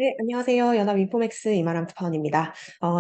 네, 안녕하세요. 연합인포맥스 이마람 특파원입니다.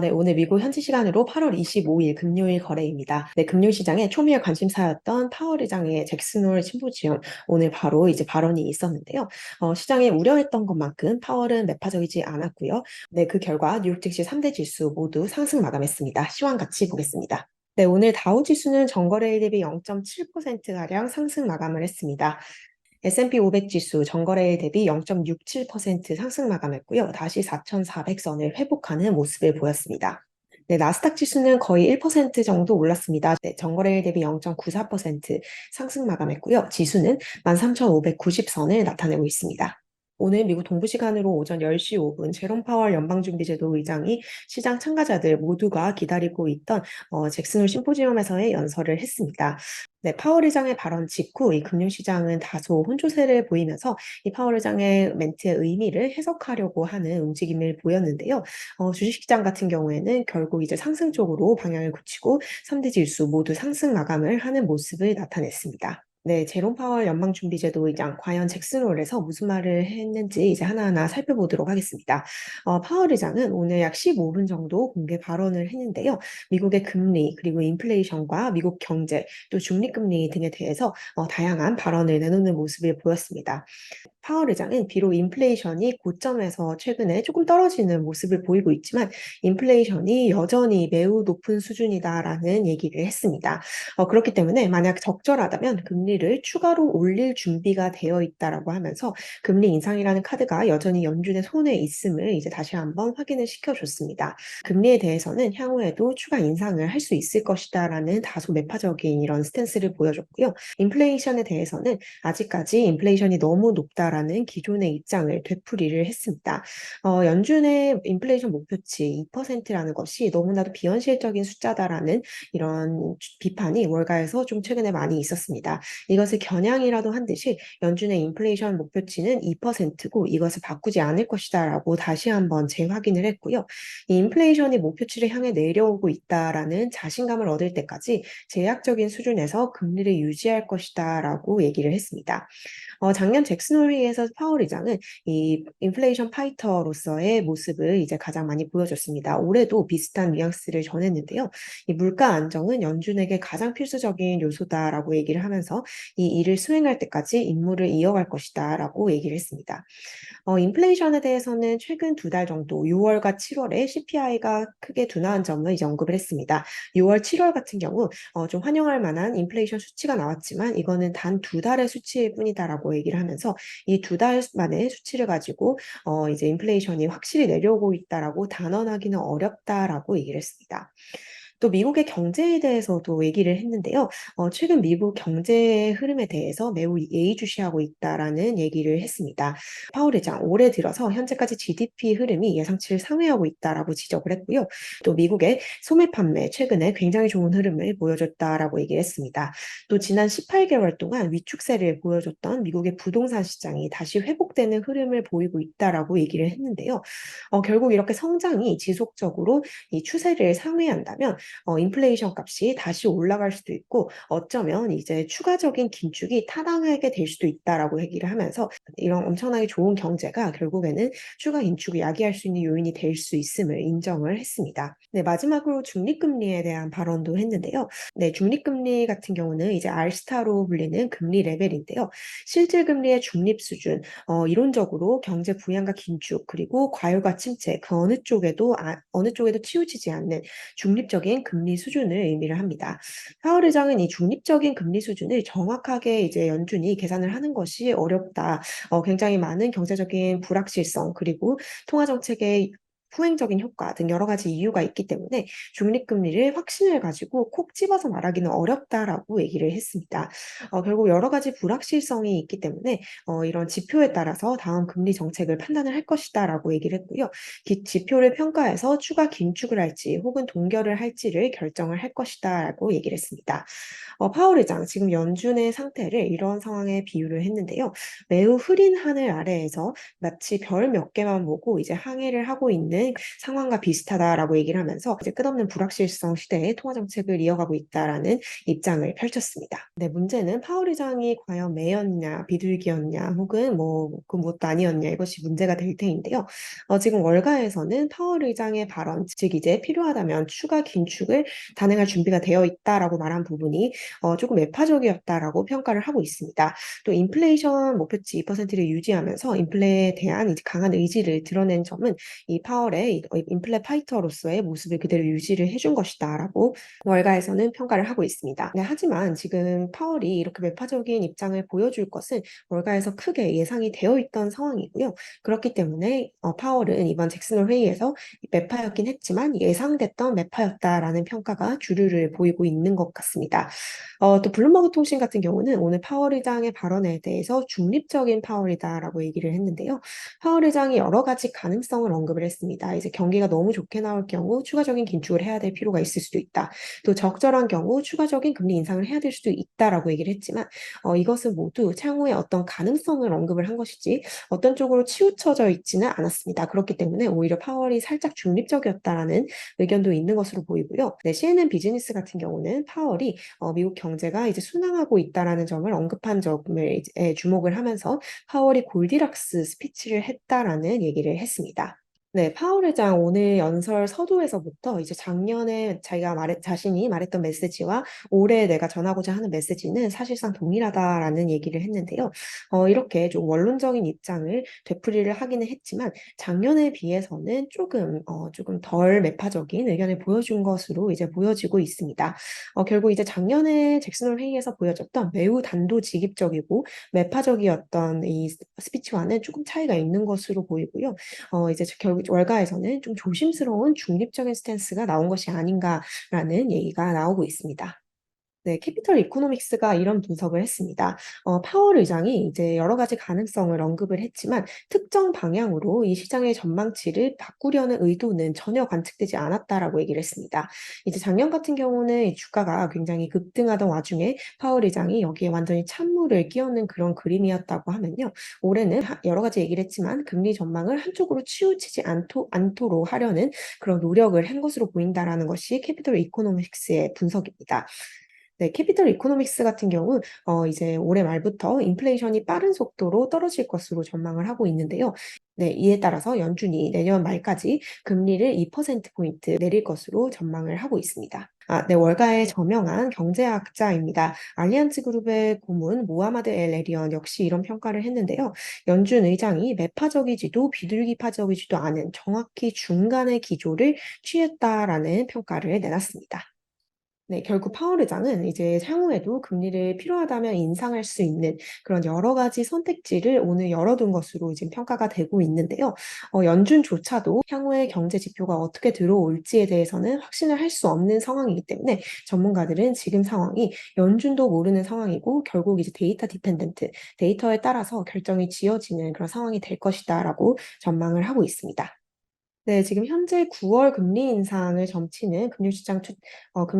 네, 오늘 미국 현지 시간으로 8월 25일 금요일 거래입니다. 네, 금융시장의 초미의 관심사였던 파월 의장의 잭슨홀 심포지엄, 오늘 바로 이제 발언이 있었는데요. 시장에 우려했던 것만큼 파월은 매파적이지 않았고요. 네, 그 결과 뉴욕 증시 3대 지수 모두 상승 마감했습니다. 시황 같이 보겠습니다. 네, 오늘 다우 지수는 전거래일 대비 0.7%가량 상승 마감을 했습니다. S&P 500 지수 전거래일 대비 0.67% 상승 마감했고요. 다시 4,400선을 회복하는 모습을 보였습니다. 네, 나스닥 지수는 거의 1% 정도 올랐습니다. 네, 전거래일 대비 0.94% 상승 마감했고요. 지수는 13,590선을 나타내고 있습니다. 오늘 미국 동부 시간으로 오전 10시 5분 제롬 파월 연방준비제도 의장이 시장 참가자들 모두가 기다리고 있던 잭슨홀 심포지엄에서의 연설을 했습니다. 네, 파월 의장의 발언 직후 이 금융시장은 다소 혼조세를 보이면서 이 파월 의장의 멘트의 의미를 해석하려고 하는 움직임을 보였는데요. 주식시장 같은 경우에는 결국 이제 상승 쪽으로 방향을 굳히고 3대 지수 모두 상승 마감을 하는 모습을 나타냈습니다. 네, 제롬 파월 연방준비제도 의장, 과연 잭슨홀에서 무슨 말을 했는지 이제 하나하나 살펴보도록 하겠습니다. 파월 의장은 오늘 약 15분 정도 공개 발언을 했는데요. 미국의 금리, 그리고 인플레이션과 미국 경제, 또 중립금리 등에 대해서 다양한 발언을 내놓는 모습을 보였습니다. 파월 의장은 비록 인플레이션이 고점에서 최근에 조금 떨어지는 모습을 보이고 있지만 인플레이션이 여전히 매우 높은 수준이다라는 얘기를 했습니다. 그렇기 때문에 만약 적절하다면 금리를 추가로 올릴 준비가 되어 있다라고 하면서 금리 인상이라는 카드가 여전히 연준의 손에 있음을 이제 다시 한번 확인을 시켜줬습니다. 금리에 대해서는 향후에도 추가 인상을 할 수 있을 것이다라는 다소 매파적인 이런 스탠스를 보여줬고요. 인플레이션에 대해서는 아직까지 인플레이션이 너무 높다라는 기존의 입장을 되풀이를 했습니다. 연준의 인플레이션 목표치 2%라는 것이 너무나도 비현실적인 숫자다라는 이런 비판이 월가에서 좀 최근에 많이 있었습니다. 이것을 겨냥이라도 한 듯이 연준의 인플레이션 목표치는 2%고 이것을 바꾸지 않을 것이다라고 다시 한번 재확인을 했고요. 이 인플레이션이 목표치를 향해 내려오고 있다라는 자신감을 얻을 때까지 제약적인 수준에서 금리를 유지할 것이다라고 얘기를 했습니다. 작년 잭슨홀 회의에서 파월 의장은 이 인플레이션 파이터로서의 모습을 이제 가장 많이 보여줬습니다. 올해도 비슷한 뉘앙스를 전했는데요. 이 물가 안정은 연준에게 가장 필수적인 요소다라고 얘기를 하면서 이 일을 수행할 때까지 임무를 이어갈 것이다라고 얘기를 했습니다. 인플레이션에 대해서는 최근 2달 정도 6월과 7월에 CPI가 크게 둔화한 점을 이제 언급을 했습니다. 6월, 7월 같은 경우 좀 환영할 만한 인플레이션 수치가 나왔지만 이거는 단 2달의 수치일 뿐이다라고 얘기를 하면서 이 2달 만의 수치를 가지고 이제 인플레이션이 확실히 내려오고 있다라고 단언하기는 어렵다라고 얘기를 했습니다. 또 미국의 경제에 대해서도 얘기를 했는데요. 최근 미국 경제의 흐름에 대해서 매우 예의주시하고 있다라는 얘기를 했습니다. 파월 의장 올해 들어서 현재까지 GDP 흐름이 예상치를 상회하고 있다라고 지적을 했고요. 또 미국의 소매 판매 최근에 굉장히 좋은 흐름을 보여줬다라고 얘기를 했습니다. 또 지난 18개월 동안 위축세를 보여줬던 미국의 부동산 시장이 다시 회복되는 흐름을 보이고 있다라고 얘기를 했는데요. 결국 이렇게 성장이 지속적으로 이 추세를 상회한다면 인플레이션 값이 다시 올라갈 수도 있고 어쩌면 이제 추가적인 긴축이 타당하게 될 수도 있다라고 얘기를 하면서 이런 엄청나게 좋은 경제가 결국에는 추가 긴축을 야기할 수 있는 요인이 될 수 있음을 인정을 했습니다. 네, 마지막으로 중립금리에 대한 발언도 했는데요. 네, 중립금리 같은 경우는 이제 R스타로 불리는 금리 레벨인데요. 실질금리의 중립 수준, 이론적으로 경제 부양과 긴축 그리고 과열과 침체 그 어느 쪽에도 치우치지 않는 중립적인 금리 수준을 의미를 합니다. 파월 의장은 이 중립적인 금리 수준을 정확하게 이제 연준이 계산을 하는 것이 어렵다. 굉장히 많은 경제적인 불확실성 그리고 통화 정책의 후행적인 효과 등 여러 가지 이유가 있기 때문에 중립금리를 확신을 가지고 콕 집어서 말하기는 어렵다라고 얘기를 했습니다. 결국 여러 가지 불확실성이 있기 때문에 이런 지표에 따라서 다음 금리 정책을 판단을 할 것이다라고 얘기를 했고요. 지표를 평가해서 추가 긴축을 할지 혹은 동결을 할지를 결정을 할 것이다라고 얘기를 했습니다. 파월 의장 지금 연준의 상태를 이런 상황에 비유를 했는데요. 매우 흐린 하늘 아래에서 마치 별 몇 개만 보고 이제 항해를 하고 있는 있는 상황과 비슷하다라고 얘기를 하면서 이제 끝없는 불확실성 시대에 통화 정책을 이어가고 있다라는 입장을 펼쳤습니다. 네, 문제는 파월 의장이 과연 매였냐, 비둘기였냐, 혹은 그 무엇도 아니었냐 이것이 문제가 될 테인데요. 지금 월가에서는 파월 의장의 발언, 즉 이제 필요하다면 추가 긴축을 단행할 준비가 되어 있다라고 말한 부분이 조금 매파적이었다라고 평가를 하고 있습니다. 또 인플레이션 목표치 2%를 유지하면서 인플레에 대한 이제 강한 의지를 드러낸 점은 이 파월의 인플레 파이터로서의 모습을 그대로 유지를 해준 것이다라고 월가에서는 평가를 하고 있습니다. 네, 하지만 지금 파월이 이렇게 매파적인 입장을 보여줄 것은 월가에서 크게 예상이 되어 있던 상황이고요. 그렇기 때문에 파월은 이번 잭슨홀 회의에서 매파였긴 했지만 예상됐던 매파였다라는 평가가 주류를 보이고 있는 것 같습니다. 또 블룸버그 통신 같은 경우는 오늘 파월 의장의 발언에 대해서 중립적인 파월이다라고 얘기를 했는데요. 파월 의장이 여러 가지 가능성을 언급을 했습니다. 이제 경기가 너무 좋게 나올 경우 추가적인 긴축을 해야 될 필요가 있을 수도 있다. 또 적절한 경우 추가적인 금리 인상을 해야 될 수도 있다라고 얘기를 했지만 이것은 모두 향후에 어떤 가능성을 언급을 한 것이지 어떤 쪽으로 치우쳐져 있지는 않았습니다. 그렇기 때문에 오히려 파월이 살짝 중립적이었다라는 의견도 있는 것으로 보이고요. 네, CNN 비즈니스 같은 경우는 파월이 미국 경제가 이제 순항하고 있다라는 점을 언급한 점을 이제 주목을 하면서 파월이 골디락스 스피치를 했다라는 얘기를 했습니다. 네, 파월 회장 오늘 연설 서두에서부터 이제 작년에 자신이 말했던 메시지와 올해 내가 전하고자 하는 메시지는 사실상 동일하다라는 얘기를 했는데요. 이렇게 좀 원론적인 입장을 되풀이를 하기는 했지만 작년에 비해서는 조금 덜 매파적인 의견을 보여준 것으로 이제 보여지고 있습니다. 결국 이제 작년에 잭슨홀 회의에서 보여졌던 매우 단도직입적이고 매파적이었던 이 스피치와는 조금 차이가 있는 것으로 보이고요. 이제 결국 월가에서는 좀 조심스러운 중립적인 스탠스가 나온 것이 아닌가라는 얘기가 나오고 있습니다. 네, 캐피털 이코노믹스가 이런 분석을 했습니다. 파월 의장이 이제 여러 가지 가능성을 언급을 했지만 특정 방향으로 이 시장의 전망치를 바꾸려는 의도는 전혀 관측되지 않았다라고 얘기를 했습니다. 이제 작년 같은 경우는 이 주가가 굉장히 급등하던 와중에 파월 의장이 여기에 완전히 찬물을 끼얹는 그런 그림이었다고 하면요. 올해는 여러 가지 얘기를 했지만 금리 전망을 한쪽으로 치우치지 않도록 하려는 그런 노력을 한 것으로 보인다라는 것이 캐피털 이코노믹스의 분석입니다. 네, 캐피털 이코노믹스 같은 경우 이제 올해 말부터 인플레이션이 빠른 속도로 떨어질 것으로 전망을 하고 있는데요. 네, 이에 따라서 연준이 내년 말까지 금리를 2%포인트 내릴 것으로 전망을 하고 있습니다. 네, 월가의 저명한 경제학자입니다. 알리안츠 그룹의 고문 모하마드 엘 에리언 역시 이런 평가를 했는데요. 연준 의장이 매파적이지도 비둘기파적이지도 않은 정확히 중간의 기조를 취했다라는 평가를 내놨습니다. 네, 결국 파월 의장은 이제 향후에도 금리를 필요하다면 인상할 수 있는 그런 여러 가지 선택지를 오늘 열어둔 것으로 지금 평가가 되고 있는데요. 연준조차도 향후에 경제 지표가 어떻게 들어올지에 대해서는 확신을 할 수 없는 상황이기 때문에 전문가들은 지금 상황이 연준도 모르는 상황이고 결국 이제 데이터 디펜던트, 데이터에 따라서 결정이 지어지는 그런 상황이 될 것이다라고 전망을 하고 있습니다. 네, 지금 현재 9월 금리 인상을 점치는 금리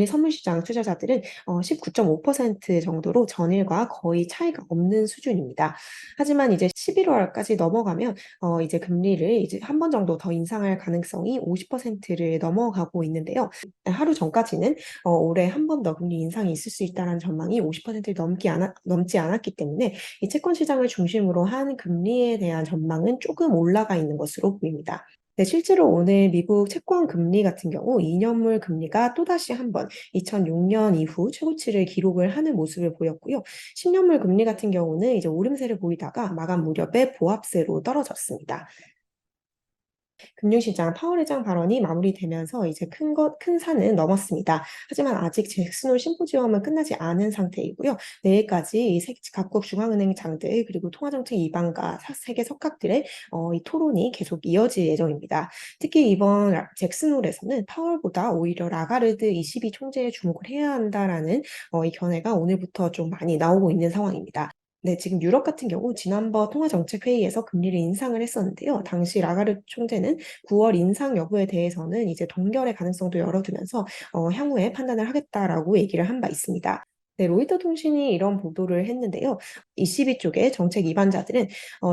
선물 시장 투자자들은 19.5% 정도로 전일과 거의 차이가 없는 수준입니다. 하지만 이제 11월까지 넘어가면 이제 금리를 이제 한 번 정도 더 인상할 가능성이 50%를 넘어가고 있는데요. 하루 전까지는 올해 한 번 더 금리 인상이 있을 수 있다는 전망이 50%를 넘지 않았기 때문에 이 채권 시장을 중심으로 한 금리에 대한 전망은 조금 올라가 있는 것으로 보입니다. 네, 실제로 오늘 미국 채권 금리 같은 경우 2년물 금리가 또다시 한번 2006년 이후 최고치를 기록을 하는 모습을 보였고요. 10년물 금리 같은 경우는 이제 오름세를 보이다가 마감 무렵에 보합세로 떨어졌습니다. 금융시장 파월 의장 발언이 마무리되면서 이제 큰 산은 넘었습니다. 하지만 아직 잭슨홀 심포지엄은 끝나지 않은 상태이고요. 내일까지 각국 중앙은행 장들 그리고 통화정책 이방과 세계 석학들의 이 토론이 계속 이어질 예정입니다. 특히 이번 잭슨홀에서는 파월보다 오히려 라가르드 ECB 총재에 주목을 해야 한다라는 이 견해가 오늘부터 좀 많이 나오고 있는 상황입니다. 네, 지금 유럽 같은 경우 지난번 통화정책회의에서 금리를 인상을 했었는데요. 당시 라가르드 총재는 9월 인상 여부에 대해서는 이제 동결의 가능성도 열어두면서 향후에 판단을 하겠다라고 얘기를 한 바 있습니다. 네, 로이터 통신이 이런 보도를 했는데요. ECB 쪽의 정책 입안자들은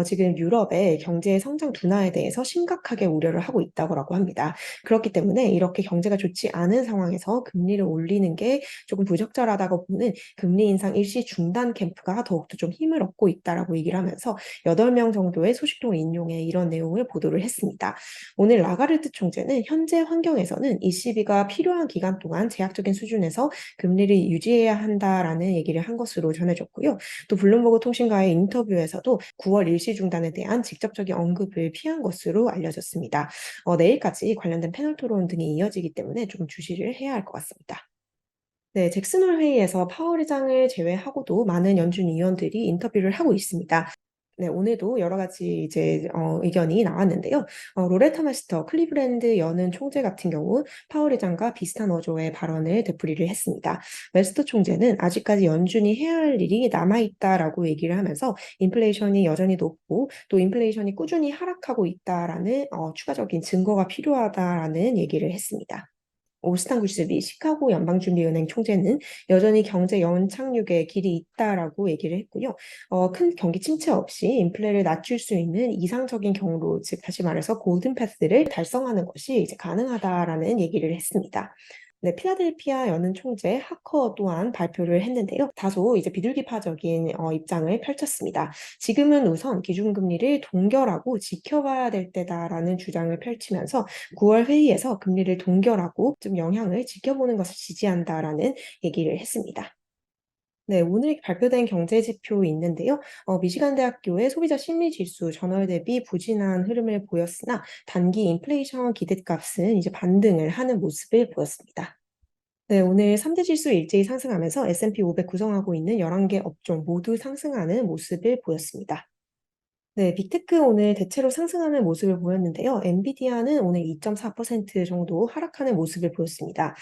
지금 유럽의 경제 성장 둔화에 대해서 심각하게 우려를 하고 있다고 합니다. 그렇기 때문에 이렇게 경제가 좋지 않은 상황에서 금리를 올리는 게 조금 부적절하다고 보는 금리 인상 일시 중단 캠프가 더욱더 좀 힘을 얻고 있다라고 얘기를 하면서 8명 정도의 소식통을 인용해 이런 내용을 보도를 했습니다. 오늘 라가르트 총재는 현재 환경에서는 ECB가 필요한 기간 동안 제약적인 수준에서 금리를 유지해야 한다라는 얘기를 한 것으로 전해졌고요. 또 블룸버그 통신과의 인터뷰에서도 9월 일시 중단에 대한 직접적인 언급을 피한 것으로 알려졌습니다. 내일까지 관련된 패널 토론 등이 이어지기 때문에 조금 주시를 해야 할 것 같습니다. 네, 잭슨홀 회의에서 파월 의장을 제외하고도 많은 연준 위원들이 인터뷰를 하고 있습니다. 네, 오늘도 여러 가지 이제 의견이 나왔는데요. 로레타 마스터 클리브랜드 여는 총재 같은 경우 파월 의장과 비슷한 어조의 발언을 되풀이를 했습니다. 웨스터 총재는 아직까지 연준이 해야 할 일이 남아있다라고 얘기를 하면서 인플레이션이 여전히 높고 또 인플레이션이 꾸준히 하락하고 있다라는 추가적인 증거가 필요하다라는 얘기를 했습니다. 오스탄 구스비 시카고 연방준비은행 총재는 여전히 경제 연착륙의 길이 있다라고 얘기를 했고요. 큰 경기 침체 없이 인플레를 낮출 수 있는 이상적인 경로, 즉 다시 말해서 골든 패스를 달성하는 것이 이제 가능하다라는 얘기를 했습니다. 네, 필라델피아 여는 총재 하커 또한 발표를 했는데요. 다소 이제 비둘기파적인 입장을 펼쳤습니다. 지금은 우선 기준금리를 동결하고 지켜봐야 될 때다라는 주장을 펼치면서 9월 회의에서 금리를 동결하고 좀 영향을 지켜보는 것을 지지한다라는 얘기를 했습니다. 네, 오늘 발표된 경제 지표 있는데요. 미시간 대학교의 소비자 심리 지수 전월 대비 부진한 흐름을 보였으나 단기 인플레이션 기대값은 이제 반등을 하는 모습을 보였습니다. 네, 오늘 3대 지수 일제히 상승하면서 S&P 500 구성하고 있는 11개 업종 모두 상승하는 모습을 보였습니다. 네, 빅테크 오늘 대체로 상승하는 모습을 보였는데요. 엔비디아는 오늘 2.4% 정도 하락하는 모습을 보였습니다.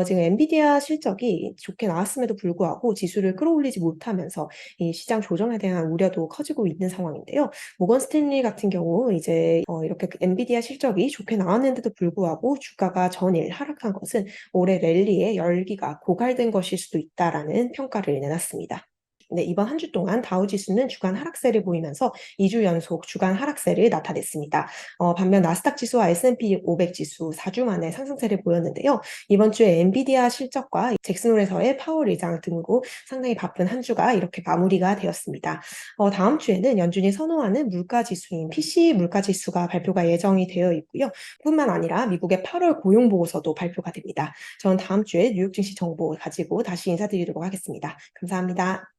지금 엔비디아 실적이 좋게 나왔음에도 불구하고 지수를 끌어올리지 못하면서 이 시장 조정에 대한 우려도 커지고 있는 상황인데요. 모건 스탠리 같은 경우 이제 이렇게 엔비디아 실적이 좋게 나왔는데도 불구하고 주가가 전일 하락한 것은 올해 랠리의 열기가 고갈된 것일 수도 있다라는 평가를 내놨습니다. 네, 이번 한 주 동안 다우 지수는 주간 하락세를 보이면서 2주 연속 주간 하락세를 나타냈습니다. 반면 나스닥 지수와 S&P 500 지수 4주 만에 상승세를 보였는데요. 이번 주에 엔비디아 실적과 잭슨홀에서의 파월 의장 등으로 상당히 바쁜 한 주가 이렇게 마무리가 되었습니다. 다음 주에는 연준이 선호하는 물가 지수인 PCE 물가 지수가 발표가 예정이 되어 있고요. 뿐만 아니라 미국의 8월 고용 보고서도 발표가 됩니다. 저는 다음 주에 뉴욕 증시 정보 가지고 다시 인사드리도록 하겠습니다. 감사합니다.